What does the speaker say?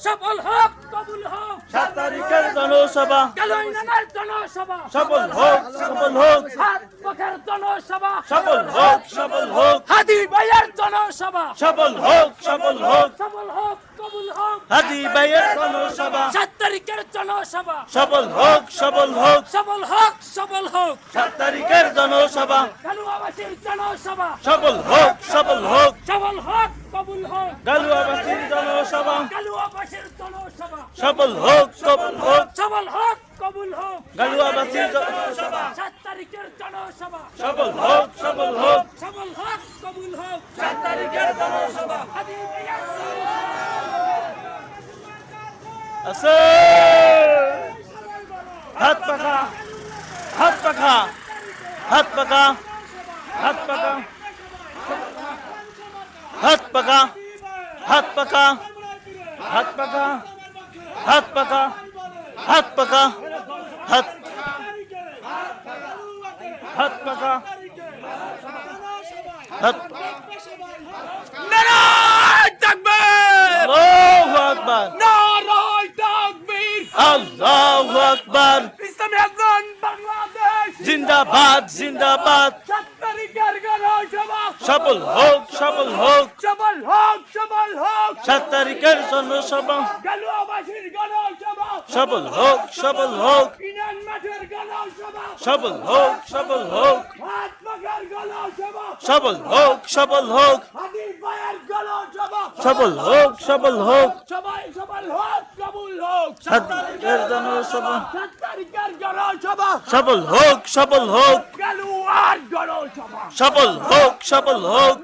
সফল হোক, কবুল হোক। 7 তারিখের জনসভা কালুই নানার জনসভা সফল হোক, সফল হোক, হাত পাখার জনসভা সফল হোক, সফল হোক, হাদি ভাইয়ের জনসভা সফল হোক, সফল হোক, সফল হোক, কবুল হোক। হাদি ভাইয়ের জনসভা 7 তারিখের জনসভা সফল হোক, সফল হোক, সফল হোক, সফল হোক। 7 তারিখের জনসভা কালুয়াবাসীর জনসভা সফল হোক, সফল হোক, সফল হোক, কবুল হোক। গালুয়াবাসীর জনসভা কালুয়াবাসীর জনসভা সফল হোক, সফল হোক, সফল হোক, কবুল হোক। গালুয়াবাসীর জনসভা 7 তারিখের জনসভা সফল হোক, সফল হোক, সফল হোক, কবুল হোক। 7 তারিখের জনসভা হাদি ভাইয়ের আছে হাত পাখা, হাত পাখা, হাত পাখা, হাত পাখা, হাত পাখা, হাত পাখা, হাত পাখা, হাত পাখা, হাত পাখা, হাত হাত পাখা, হাত নারায় তাকবীর, আল্লাহু আকবার, নারায় তাকবীর। আল্লাহু আকবার, ইসলামী আন্দোলন বাংলাদেশ জিন্দাবাদ, জিন্দাবাদ, 7 তারিখের জনসভা সফল হোক, সফল হোক, সফল হোক, সফল হোক। 7 তারিখের জনসভা কালুয়াবাসীর জনসভা সফল হোক, সফল হোক, ইনান মাঠের জনসভা সফল হোক, সফল হোক, হাত পাখার জনসভা সফল হোক, সফল হোক, হাদি ভাইয়ের জনসভা সফল হোক, সফল হোক, সবাই সফল হোক, কবুল হোক। 7 তারিখের জনসভা 7 তারিখের জনসভা সফল হোক, সফল হোক, কালুয়ার জনসভা সফল হোক, সফল হোক,